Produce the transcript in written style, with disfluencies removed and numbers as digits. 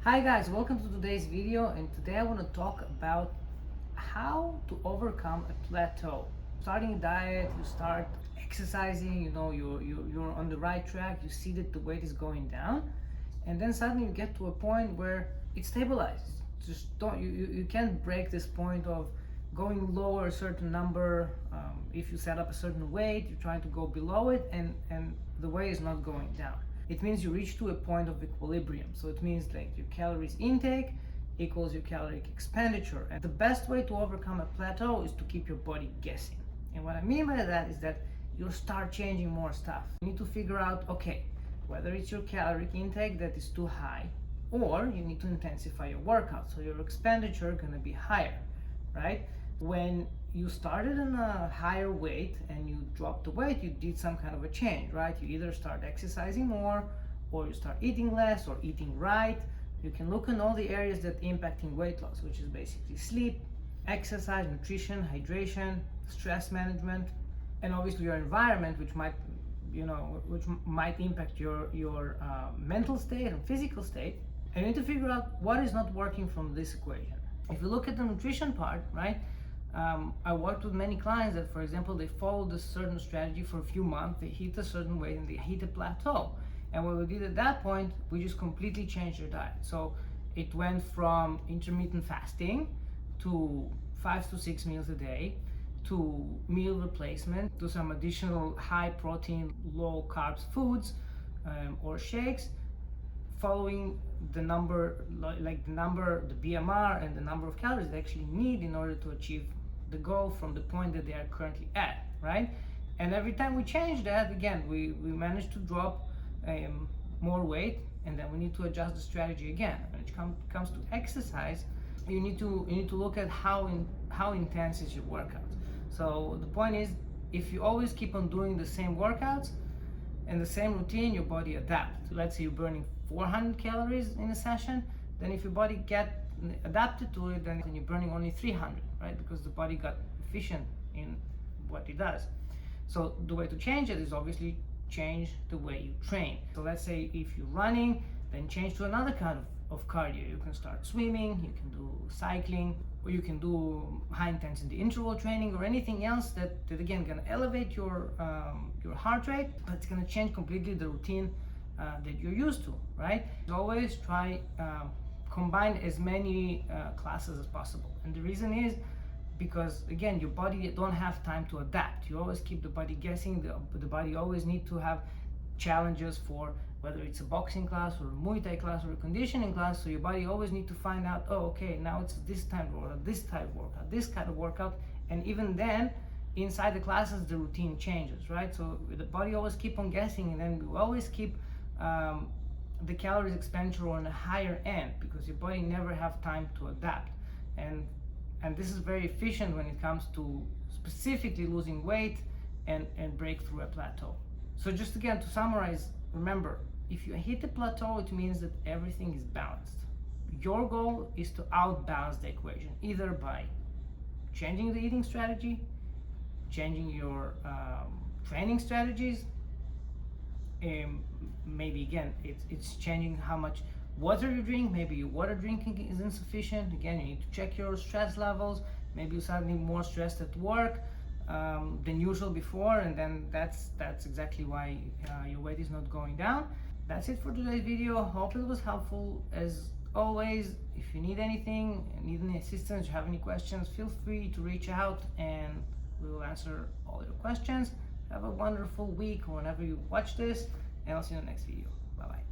Hi guys, welcome to today's video, and today I want to talk about how to overcome a plateau. Starting a diet, you start exercising, you're on the right track, you see that the weight is going down, and then suddenly you get to a point where it stabilizes. Just don't you can't break this point of going lower a certain number. If you set up a certain weight, you're trying to go below it, and the weight is not going down. It means you reach to a point of equilibrium. So it means like your calories intake equals your caloric expenditure. And the best way to overcome a plateau is to keep your body guessing. And what I mean by that is that you'll start changing more stuff. You need to figure out, okay, whether it's your caloric intake that is too high, or you need to intensify your workout. So your expenditure gonna be higher, right? When you started on a higher weight and you dropped the weight, you did some kind of a change, right? You either start exercising more, or you start eating less, or eating right. You can look in all the areas that impacting weight loss, which is basically sleep, exercise, nutrition, hydration, stress management, and obviously your environment, which might impact your mental state and physical state. And you need to figure out what is not working from this equation. If you look at the nutrition part, right? I worked with many clients that, for example, they followed a certain strategy for a few months, they hit a certain weight and they hit a plateau. And what we did at that point, we just completely changed their diet. So it went from intermittent fasting to 5 to 6 meals a day, to meal replacement, to some additional high protein, low carbs foods or shakes, following the number, the BMR and the number of calories they actually need in order to achieve the goal from the point that they are currently at, right? And every time we change that, again, we manage to drop more weight, and then we need to adjust the strategy again. When it comes to exercise, you need to look at how intense is your workout. So the point is, if you always keep on doing the same workouts and the same routine, your body adapts. So let's say you're burning 400 calories in a session, then if your body get adapted to it, then you're burning only 300, right? Because the body got efficient in what it does. So the way to change it is obviously change the way you train. So let's say if you're running, then change to another kind of cardio. You can start swimming, you can do cycling, or you can do high intensity interval training, or anything else that again gonna elevate your heart rate, but it's gonna change completely the routine that you're used to, right? Always try combine as many classes as possible. And the reason is because, again, your body don't have time to adapt. You always keep the body guessing. The body always need to have challenges for whether it's a boxing class or a Muay Thai class or a conditioning class. So your body always need to find out, oh, okay, now it's this type of workout, this type of workout, this kind of workout. And even then, inside the classes, the routine changes, right? So the body always keep on guessing, and then we always keep the calories expenditure on a higher end, because your body never have time to adapt. And this is very efficient when it comes to specifically losing weight and break through a plateau. So just again, to summarize, remember, if you hit a plateau, it means that everything is balanced. Your goal is to outbalance the equation, either by changing the eating strategy, changing your training strategies, maybe again it's changing how much water you drink. Maybe your water drinking is insufficient. Again, you need to check your stress levels. Maybe you're suddenly more stressed at work than usual before, and then that's exactly why your weight is not going down. That's it for today's video. Hope it was helpful. As always, if you need anything, need any assistance, you have any questions, feel free to reach out and we will answer all your questions. Have a wonderful week whenever you watch this, and I'll see you in the next video. Bye bye.